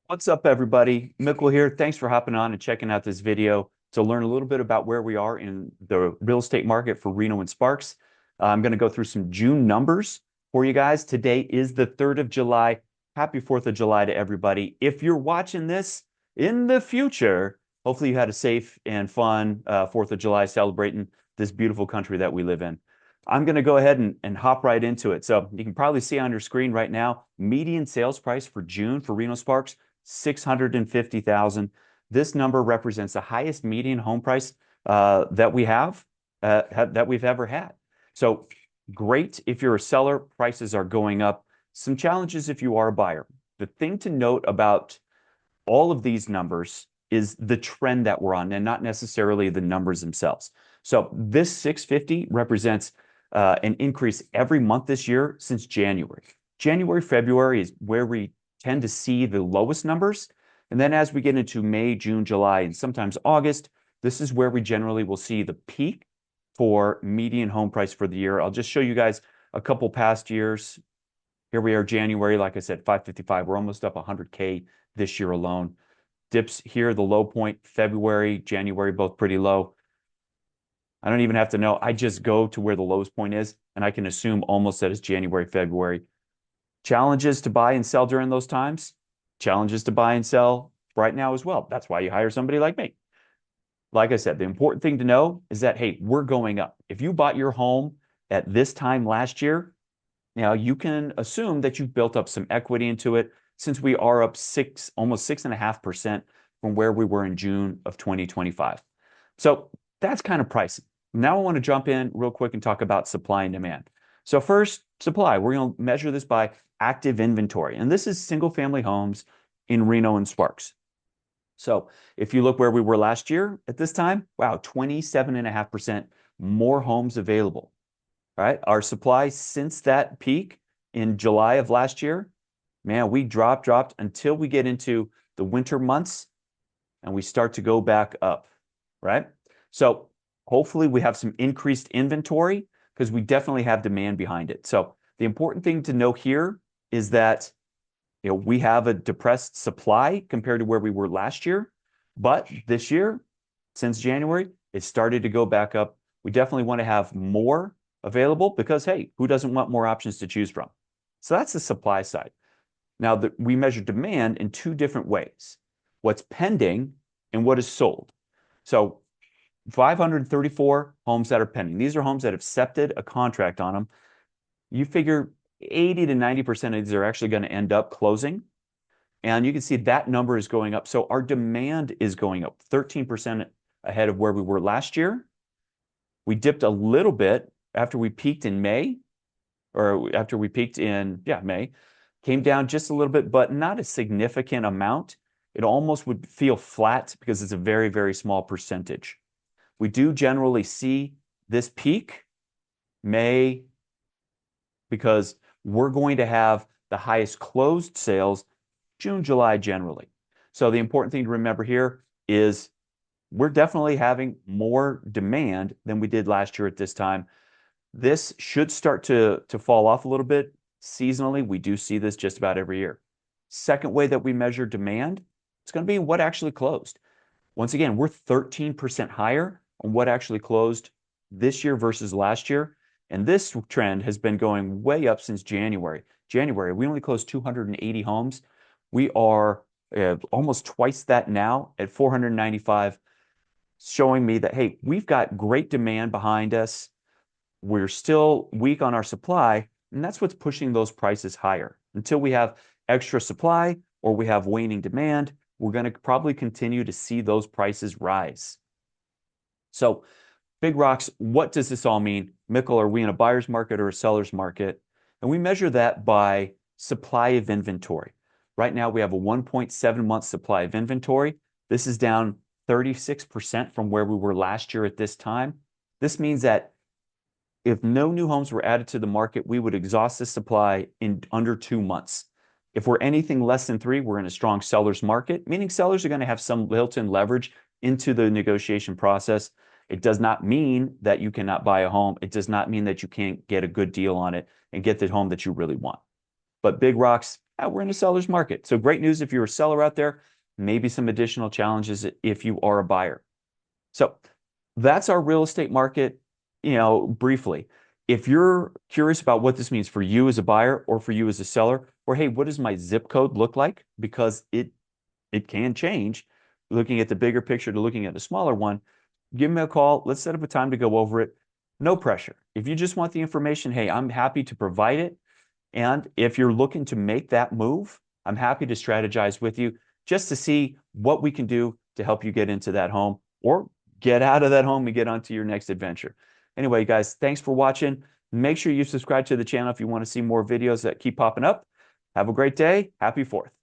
What's up, everybody? Mikkel here. Thanks for hopping on and checking out this video to learn a little bit about where we are in the real estate market for Reno and Sparks. I'm going to go through some June numbers for you guys. Today is the 3rd of July. Happy 4th of July to everybody. If you're watching this in the future, hopefully you had a safe and fun 4th of July celebrating this beautiful country that we live in. I'm going to go ahead and hop right into it. So you can probably see on your screen right now, median sales price for June for Reno Sparks, 650,000. This number represents the highest median home price that we've ever had. So great if you're a seller, prices are going up. Some challenges if you are a buyer. The thing to note about all of these numbers is the trend that we're on and not necessarily the numbers themselves. So this 650 represents an increase every month this year since January. January, February is where we tend to see the lowest numbers. And then as we get into May, June, July, and sometimes August, this is where we generally will see the peak for median home price for the year. I'll just show you guys a couple past years. Here we are, January, like I said, 555. We're almost up 100K this year alone. Dips here, the low point, February, January, both pretty low. I don't even have to know. I just go to where the lowest point is, and I can assume almost that it's January, February. Challenges to buy and sell during those times, challenges to buy and sell right now as well. That's why you hire somebody like me. Like I said, the important thing to know is that, hey, we're going up. If you bought your home at this time last year, now you can assume that you've built up some equity into it since we are up almost 6.5% from where we were in June of 2025. So that's kind of pricing. Now I want to jump in real quick and talk about supply and demand. So first, supply. We're going to measure this by active inventory. And this is single family homes in Reno and Sparks. So if you look where we were last year at this time, wow, 27.5% more homes available. All right. Our supply since that peak in July of last year, man, we dropped until we get into the winter months and we start to go back up. Right. So hopefully we have some increased inventory because we definitely have demand behind it. So the important thing to know here is that we have a depressed supply compared to where we were last year, but this year, since January, it started to go back up. We definitely want to have more available because, hey, who doesn't want more options to choose from? So that's the supply side. Now, we measure demand in two different ways: what's pending and what is sold. So 534 homes that are pending. These are homes that have accepted a contract on them. You figure 80 to 90% of these are actually going to end up closing. And you can see that number is going up. So our demand is going up 13% ahead of where we were last year. We dipped a little bit after we peaked in May, or after we peaked in, May. Came down just a little bit, but not a significant amount. It almost would feel flat because it's a very, very small percentage. We do generally see this peak May because we're going to have the highest closed sales June, July generally. So the important thing to remember here is we're definitely having more demand than we did last year at this time. This should start to fall off a little bit seasonally. We do see this just about every year. Second way that we measure demand, it's going to be what actually closed. Once again, we're 13% higher on what actually closed this year versus last year. And this trend has been going way up since January. January, we only closed 280 homes. We are almost twice that now at 495, showing me that, hey, we've got great demand behind us. We're still weak on our supply, and that's what's pushing those prices higher. Until we have extra supply or we have waning demand, we're going to probably continue to see those prices rise. So big rocks, what does this all mean? Mikkel, are we in a buyer's market or a seller's market? And we measure that by supply of inventory. Right now, we have a 1.7 month supply of inventory. This is down 36% from where we were last year at this time. This means that if no new homes were added to the market, we would exhaust this supply in under 2 months. If we're anything less than 3, we're in a strong seller's market, meaning sellers are going to have some built-in leverage into the negotiation process. It does not mean that you cannot buy a home. It does not mean that you can't get a good deal on it and get the home that you really want. But big rocks, we're in a seller's market. So great news if you're a seller out there, maybe some additional challenges if you are a buyer. So that's our real estate market, briefly. If you're curious about what this means for you as a buyer or for you as a seller, or hey, what does my zip code look like? Because it can change looking at the bigger picture to looking at the smaller one, give me a call. Let's set up a time to go over it. No pressure. If you just want the information, hey, I'm happy to provide it. And if you're looking to make that move, I'm happy to strategize with you just to see what we can do to help you get into that home or get out of that home and get onto your next adventure. Anyway, guys, thanks for watching. Make sure you subscribe to the channel if you want to see more videos that keep popping up. Have a great day. Happy 4th.